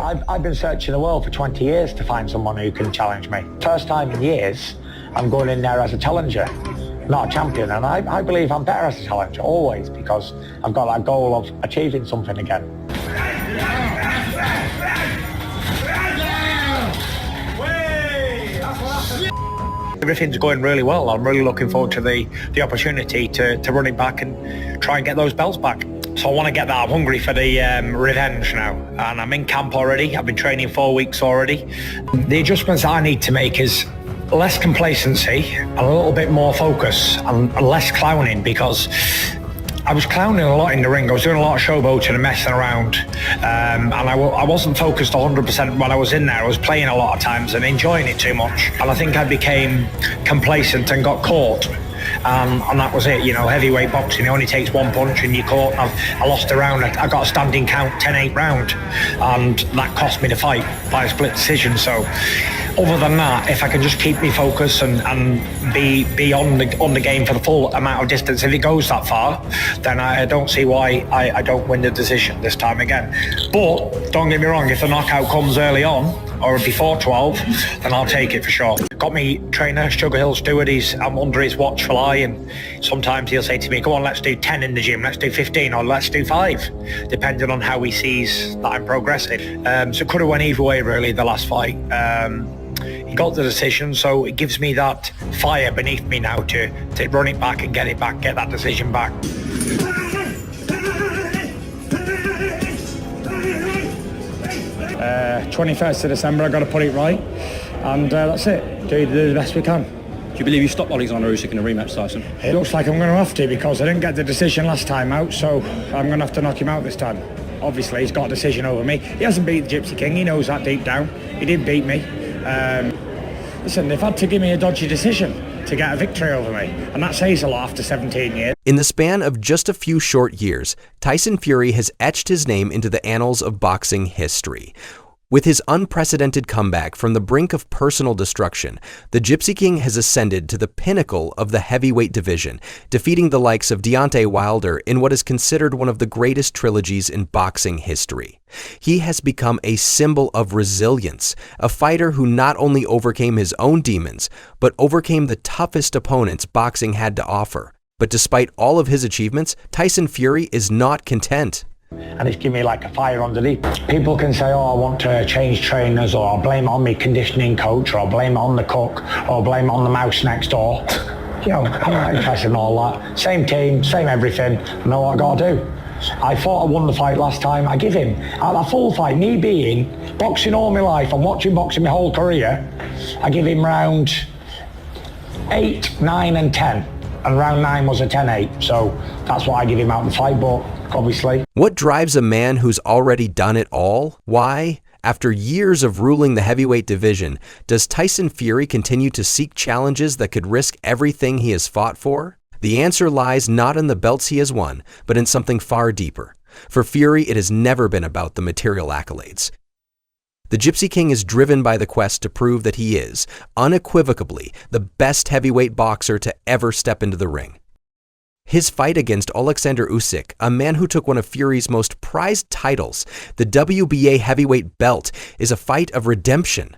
I've been searching the world for 20 years to find someone who can challenge me. First time in years, I'm going in there as a challenger, not a champion. And I believe I'm better as a challenger, always, because I've got that goal of achieving something again. Everything's going really well. I'm really looking forward to the opportunity to run it back and try and get those belts back. So I want to get that. I'm hungry for the revenge now, and I'm in camp already. I've been training 4 weeks already. The adjustments I need to make is less complacency and a little bit more focus and less clowning, because I was clowning a lot in the ring. I was doing a lot of showboating and messing around, and I wasn't focused 100% when I was in there. I was playing a lot of times and enjoying it too much, and I think I became complacent and got caught. And that was it, you know. Heavyweight boxing, it only takes one punch and you're caught. I lost a round. I got a standing count, 10-8 round, and that cost me the fight by a split decision. So other than that, if I can just keep me focused and be on the game for the full amount of distance, if it goes that far, then I don't see why I don't win the decision this time again. But don't get me wrong, if the knockout comes early on or before 12, then I'll take it for sure. Got me trainer, Sugar Hill Stewart. I'm under his watchful eye, and sometimes he'll say to me, come on, let's do 10 in the gym, let's do 15, or let's do 5, depending on how he sees that I'm progressing. So it could have went either way, really, the last fight. He got the decision, so it gives me that fire beneath me now to run it back and get that decision back. 21st of December, I've got to put it right, and that's it. Do the best we can. Do you believe you stopped Oleksandr Usyk in a rematch, Tyson? It looks like I'm going to have to, because I didn't get the decision last time out, so I'm going to have to knock him out this time. Obviously, he's got a decision over me. He hasn't beat the Gypsy King, he knows that deep down. He did beat me. Listen, they've had to give me a dodgy decision to get a victory over me, and that says a lot after 17 years. In the span of just a few short years, Tyson Fury has etched his name into the annals of boxing history. With his unprecedented comeback from the brink of personal destruction, the Gypsy King has ascended to the pinnacle of the heavyweight division, defeating the likes of Deontay Wilder in what is considered one of the greatest trilogies in boxing history. He has become a symbol of resilience, a fighter who not only overcame his own demons, but overcame the toughest opponents boxing had to offer. But despite all of his achievements, Tyson Fury is not content. And it's given me like a fire underneath. People can say, oh, I want to change trainers, or I'll blame it on my conditioning coach, or I'll blame it on the cook, or I'll blame it on the mouse next door. You know, I'm not interested in all that. Same team, same everything. I know what I got to do. I thought I won the fight last time. I give him a full fight. Me being boxing all my life and watching boxing my whole career, I give him round 8, 9 and 10. And round 9 was a 10-8. So that's what I give him out the fight, but obviously. What drives a man who's already done it all? Why, after years of ruling the heavyweight division, does Tyson Fury continue to seek challenges that could risk everything he has fought for? The answer lies not in the belts he has won, but in something far deeper. For Fury, it has never been about the material accolades. The Gypsy King is driven by the quest to prove that he is, unequivocally, the best heavyweight boxer to ever step into the ring. His fight against Oleksandr Usyk, a man who took one of Fury's most prized titles, the WBA heavyweight belt, is a fight of redemption.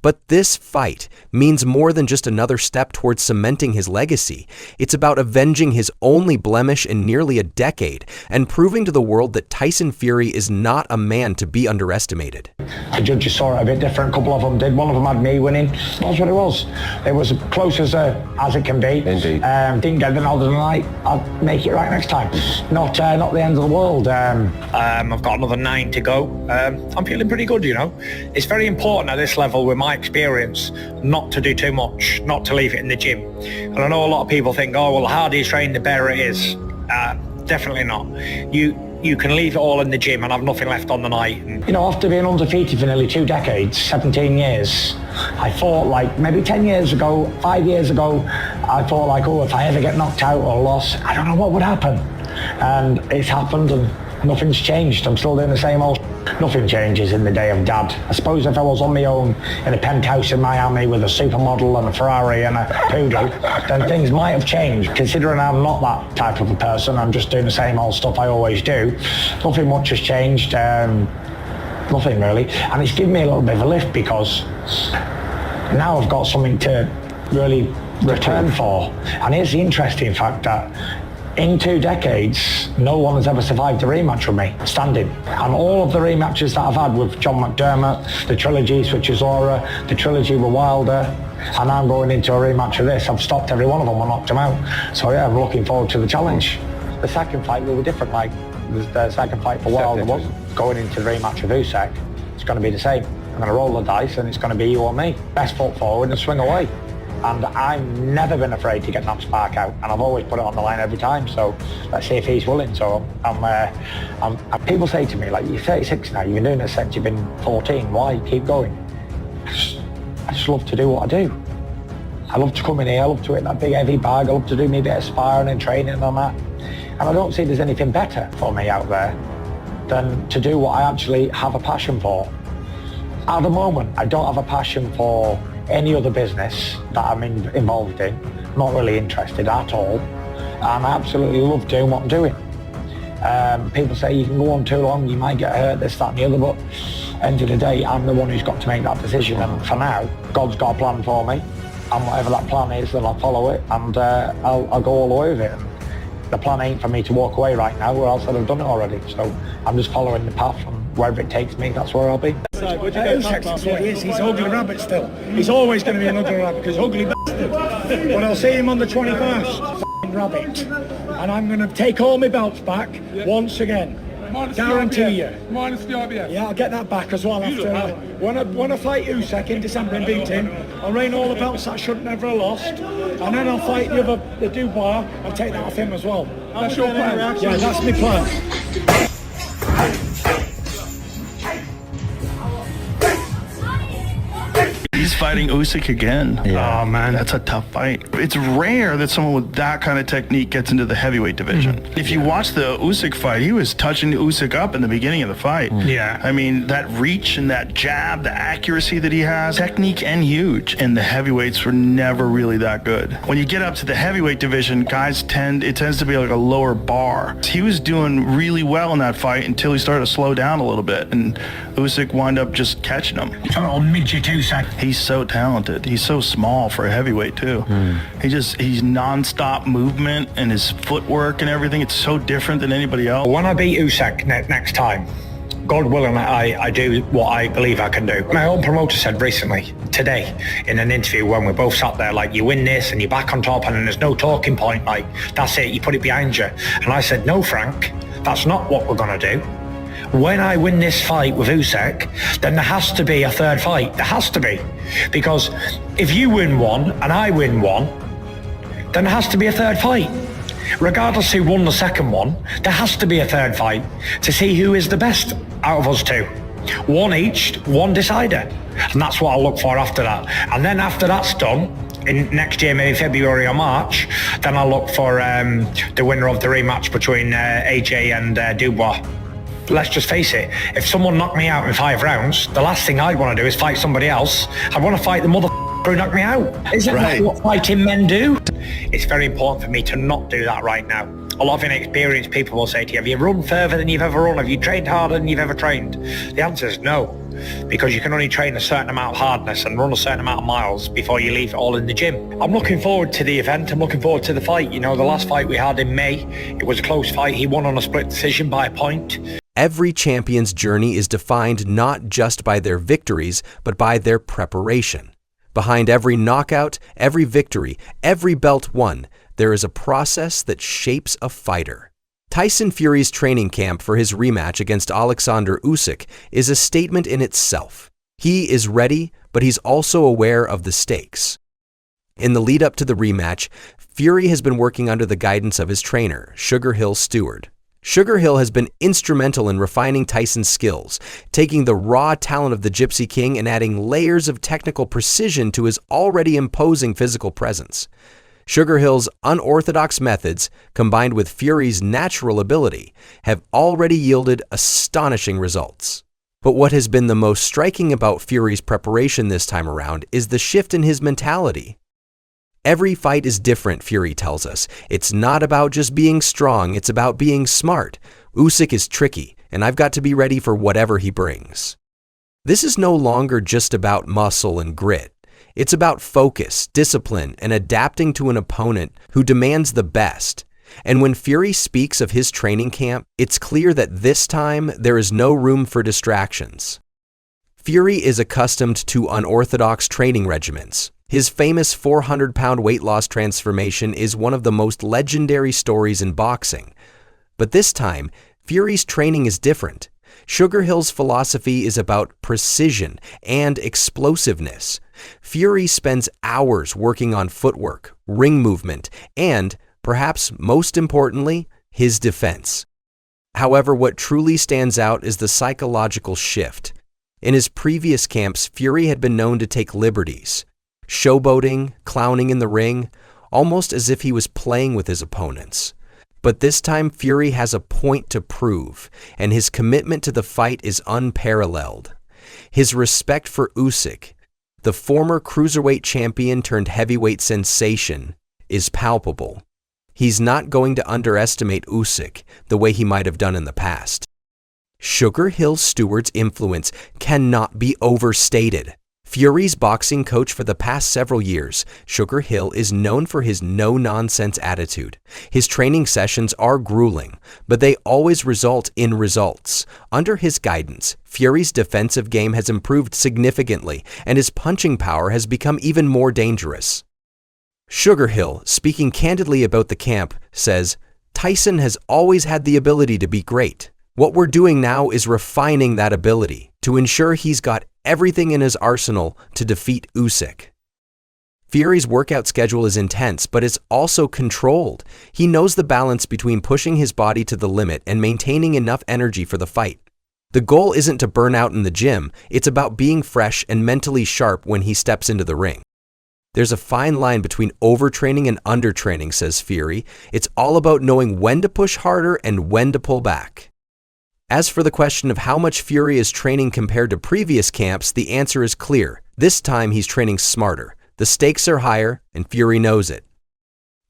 But this fight means more than just another step towards cementing his legacy. It's about avenging his only blemish in nearly a decade and proving to the world that Tyson Fury is not a man to be underestimated. The judges saw it a bit different. A couple of them did. One of them had me winning. That's what it was. It was as close as it can be. Indeed. Didn't get the nod of the night. I'll make it right next time. Not the end of the world. I've got another 9 to go. I'm feeling pretty good, you know. It's very important at this level with my experience not to do too much, not to leave it in the gym. And I know a lot of people think, oh, well, the harder you train, the better it is. Definitely not. You can leave it all in the gym and have nothing left on the night. You know, after being undefeated for nearly 2 decades, 17 years, I thought, like, maybe 10 years ago, 5 years ago, I thought, like, oh, if I ever get knocked out or lost, I don't know what would happen. And it's happened, and nothing's changed. I'm still doing the same old. Nothing changes in the day of dad. I suppose if I was on my own in a penthouse in Miami with a supermodel and a Ferrari and a poodle, then things might have changed. Considering I'm not that type of a person, I'm just doing the same old stuff I always do. Nothing much has changed. nothing really. And it's given me a little bit of a lift because now I've got something to really return for. And here's the interesting fact that in 2 decades, no one has ever survived a rematch with me, standing. And all of the rematches that I've had with John McDermott, the trilogies with Chisora, the trilogy with Wilder, and I'm going into a rematch with this, I've stopped every one of them and knocked them out. So yeah, I'm looking forward to the challenge. The second fight will be different, like the second fight for Wilder was going into the rematch with Usyk. It's going to be the same. I'm going to roll the dice and it's going to be you or me. Best foot forward and swing away. And I've never been afraid to get that spark out, and I've always put it on the line every time. So let's see if he's willing. So people say to me, like, you're 36 now, you've been doing this since you've been 14. Why keep going? I just love to do what I do. I love to come in here. I love to hit that big heavy bag. I love to do me a bit of sparring and training and all that. And I don't see there's anything better for me out there than to do what I actually have a passion for. At the moment, I don't have a passion for any other business that I'm involved in. Not really interested at all. And I absolutely love doing what I'm doing. People say you can go on too long, you might get hurt, this, that and the other, but end of the day, I'm the one who's got to make that decision. And for now, God's got a plan for me. And whatever that plan is, then I'll follow it and I'll go all the way with it. And the plan ain't for me to walk away right now, or else I'd have done it already. So I'm just following the path, and wherever it takes me, that's where I'll be. Usyk's what he is. He's ugly rabbit still. He's always going to be an ugly rabbit because ugly bastard. But I'll see him on the 21st. Rabbit. And I'm going to take all my belts back once again. Guarantee you. Minus the IBF. Yeah, I'll get that back as well after. When I fight Usyk in December and beat him, I'll reign all the belts that I should never have lost. And then I'll fight the Dubois and take that off him as well. That's your plan? Yeah, that's my plan. He's fighting Usyk again. Yeah. Oh man, that's a tough fight. It's rare that someone with that kind of technique gets into the heavyweight division. If you watch the Usyk fight, he was touching Usyk up in the beginning of the fight. Yeah. I mean, that reach and that jab, the accuracy that he has, technique and huge. And the heavyweights were never really that good. When you get up to the heavyweight division, it tends to be like a lower bar. He was doing really well in that fight until he started to slow down a little bit, and Usyk wound up just catching him. Total midget Usyk. He's so talented. He's so small for a heavyweight too. He's non-stop movement and his footwork and everything. It's so different than anybody else. When I beat Usyk next time, God willing, I do what I believe I can do. My own promoter said recently, today, in an interview when we both sat there, like, you win this and you're back on top and there's no talking point, like, that's it, you put it behind you. And I said, no, Frank, that's not what we're gonna do. When I win this fight with Usyk, then there has to be a third fight. There has to be. Because if you win one and I win one, then there has to be a third fight. Regardless who won the second one, there has to be a third fight to see who is the best out of us two. One each, one decider. And that's what I'll look for after that. And then after that's done, in next year, maybe February or March, then I'll look for the winner of the rematch between AJ and Dubois. Let's just face it, if someone knocked me out in 5 rounds, the last thing I'd want to do is fight somebody else. I'd want to fight the mother who knocked me out. Isn't that what fighting men do? It's very important for me to not do that right now. A lot of inexperienced people will say to you, have you run further than you've ever run? Have you trained harder than you've ever trained? The answer is no, because you can only train a certain amount of hardness and run a certain amount of miles before you leave it all in the gym. I'm looking forward to the event. I'm looking forward to the fight. You know, the last fight we had in May, it was a close fight. He won on a split decision by a point. Every champion's journey is defined not just by their victories, but by their preparation. Behind every knockout, every victory, every belt won, there is a process that shapes a fighter. Tyson Fury's training camp for his rematch against Oleksandr Usyk is a statement in itself. He is ready, but he's also aware of the stakes. In the lead up to the rematch, Fury has been working under the guidance of his trainer, Sugar Hill Stewart. Sugar Hill has been instrumental in refining Tyson's skills, taking the raw talent of the Gypsy King and adding layers of technical precision to his already imposing physical presence. Sugar Hill's unorthodox methods, combined with Fury's natural ability, have already yielded astonishing results. But what has been the most striking about Fury's preparation this time around is the shift in his mentality. Every fight is different, Fury tells us. It's not about just being strong, it's about being smart. Usyk is tricky, and I've got to be ready for whatever he brings. This is no longer just about muscle and grit. It's about focus, discipline, and adapting to an opponent who demands the best. And when Fury speaks of his training camp, it's clear that this time there is no room for distractions. Fury is accustomed to unorthodox training regimens. His famous 400-pound weight loss transformation is one of the most legendary stories in boxing. But this time, Fury's training is different. Sugar Hill's philosophy is about precision and explosiveness. Fury spends hours working on footwork, ring movement, and, perhaps most importantly, his defense. However, what truly stands out is the psychological shift. In his previous camps, Fury had been known to take liberties, showboating, clowning in the ring, almost as if he was playing with his opponents. But this time, Fury has a point to prove, and his commitment to the fight is unparalleled. His respect for Usyk, the former cruiserweight champion turned heavyweight sensation, is palpable. He's not going to underestimate Usyk the way he might have done in the past. Sugar Hill Stewart's influence cannot be overstated. Fury's boxing coach for the past several years, Sugar Hill is known for his no-nonsense attitude. His training sessions are grueling, but they always result in results. Under his guidance, Fury's defensive game has improved significantly, and his punching power has become even more dangerous. Sugar Hill, speaking candidly about the camp, says, "Tyson has always had the ability to be great. What we're doing now is refining that ability to ensure he's got everything in his arsenal to defeat Usyk." Fury's workout schedule is intense, but it's also controlled. He knows the balance between pushing his body to the limit and maintaining enough energy for the fight. The goal isn't to burn out in the gym, it's about being fresh and mentally sharp when he steps into the ring. There's a fine line between overtraining and undertraining, says Fury. It's all about knowing when to push harder and when to pull back. As for the question of how much Fury is training compared to previous camps, the answer is clear. This time he's training smarter. The stakes are higher, and Fury knows it.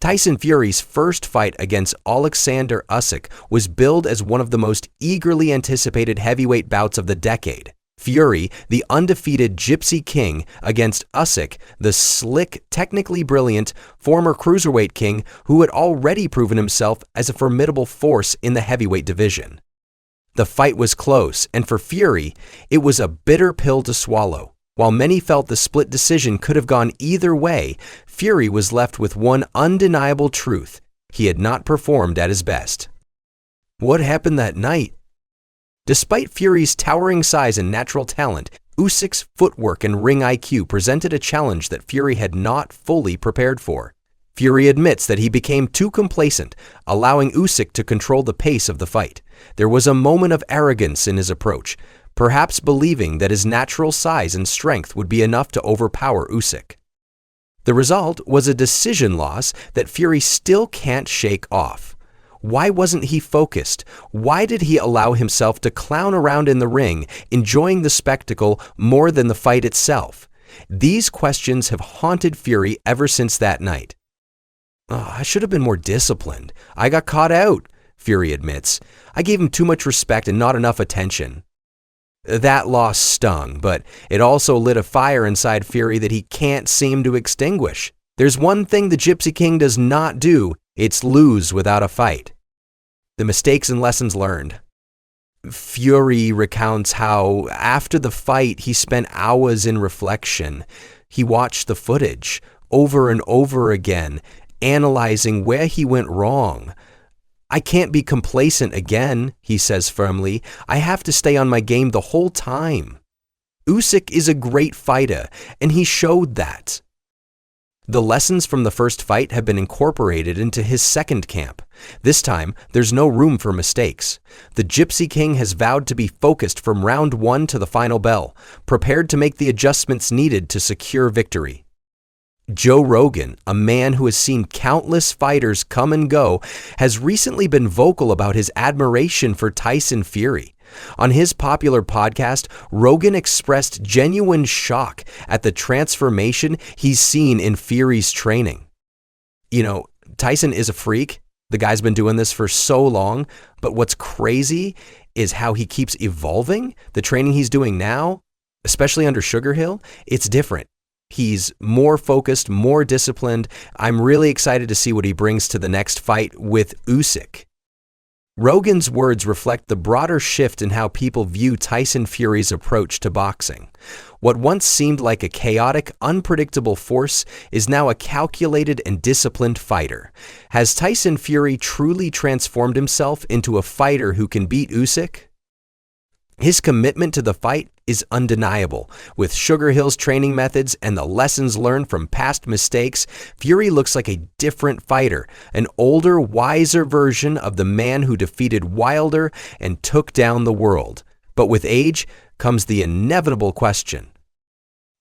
Tyson Fury's first fight against Oleksandr Usyk was billed as one of the most eagerly anticipated heavyweight bouts of the decade. Fury, the undefeated Gypsy King, against Usyk, the slick, technically brilliant, former cruiserweight king who had already proven himself as a formidable force in the heavyweight division. The fight was close, and for Fury, it was a bitter pill to swallow. While many felt the split decision could have gone either way, Fury was left with one undeniable truth: he had not performed at his best. What happened that night? Despite Fury's towering size and natural talent, Usyk's footwork and ring IQ presented a challenge that Fury had not fully prepared for. Fury admits that he became too complacent, allowing Usyk to control the pace of the fight. There was a moment of arrogance in his approach, perhaps believing that his natural size and strength would be enough to overpower Usyk. The result was a decision loss that Fury still can't shake off. Why wasn't he focused? Why did he allow himself to clown around in the ring, enjoying the spectacle more than the fight itself? These questions have haunted Fury ever since that night. I should have been more disciplined. I got caught out, Fury admits. I gave him too much respect and not enough attention. That loss stung, but it also lit a fire inside Fury that he can't seem to extinguish. There's one thing the Gypsy King does not do, it's lose without a fight. The mistakes and lessons learned. Fury recounts how, after the fight, he spent hours in reflection. He watched the footage over and over again, analyzing where he went wrong. I can't be complacent again, he says firmly. I have to stay on my game the whole time. Usyk is a great fighter, and he showed that. The lessons from the first fight have been incorporated into his second camp. This time, there's no room for mistakes. The Gypsy King has vowed to be focused from round 1 to the final bell, prepared to make the adjustments needed to secure victory. Joe Rogan, a man who has seen countless fighters come and go, has recently been vocal about his admiration for Tyson Fury. On his popular podcast, Rogan expressed genuine shock at the transformation he's seen in Fury's training. You know, Tyson is a freak. The guy's been doing this for so long, but what's crazy is how he keeps evolving. The training he's doing now, especially under Sugar Hill, it's different. He's more focused, more disciplined. I'm really excited to see what he brings to the next fight with Usyk. Rogan's words reflect the broader shift in how people view Tyson Fury's approach to boxing. What once seemed like a chaotic, unpredictable force is now a calculated and disciplined fighter. Has Tyson Fury truly transformed himself into a fighter who can beat Usyk? His commitment to the fight is undeniable. With Sugar Hill's training methods and the lessons learned from past mistakes, Fury looks like a different fighter, an older, wiser version of the man who defeated Wilder and took down the world. But with age comes the inevitable question: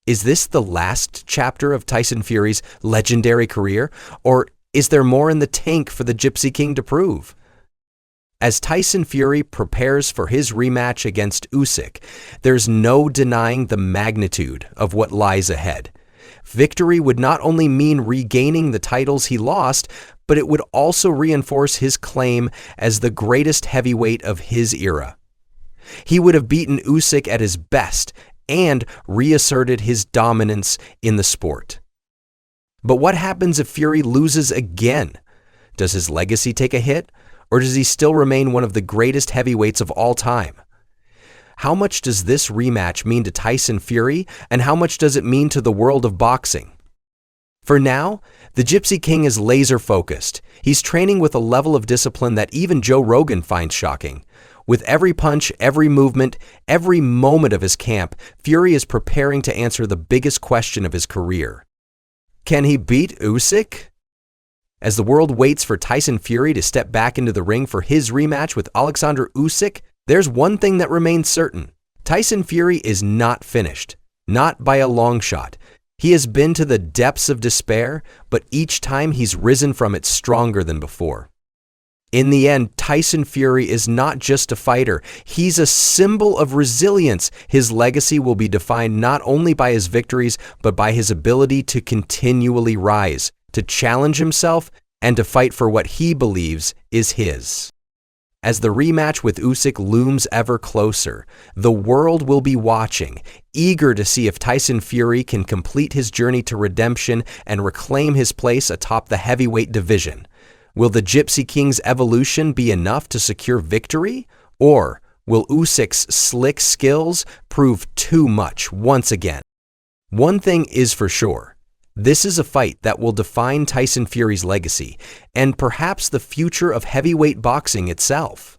is this the last chapter of Tyson Fury's legendary career, or is there more in the tank for the Gypsy King to prove? As Tyson Fury prepares for his rematch against Usyk, there's no denying the magnitude of what lies ahead. Victory would not only mean regaining the titles he lost, but it would also reinforce his claim as the greatest heavyweight of his era. He would have beaten Usyk at his best and reasserted his dominance in the sport. But what happens if Fury loses again? Does his legacy take a hit? Or does he still remain one of the greatest heavyweights of all time? How much does this rematch mean to Tyson Fury, and how much does it mean to the world of boxing? For now, the Gypsy King is laser-focused. He's training with a level of discipline that even Joe Rogan finds shocking. With every punch, every movement, every moment of his camp, Fury is preparing to answer the biggest question of his career. Can he beat Usyk? As the world waits for Tyson Fury to step back into the ring for his rematch with Oleksandr Usyk, there's one thing that remains certain. Tyson Fury is not finished. Not by a long shot. He has been to the depths of despair, but each time he's risen from it stronger than before. In the end, Tyson Fury is not just a fighter. He's a symbol of resilience. His legacy will be defined not only by his victories, but by his ability to continually rise, to challenge himself, and to fight for what he believes is his. As the rematch with Usyk looms ever closer, the world will be watching, eager to see if Tyson Fury can complete his journey to redemption and reclaim his place atop the heavyweight division. Will the Gypsy King's evolution be enough to secure victory? Or will Usyk's slick skills prove too much once again? One thing is for sure. This is a fight that will define Tyson Fury's legacy and perhaps the future of heavyweight boxing itself.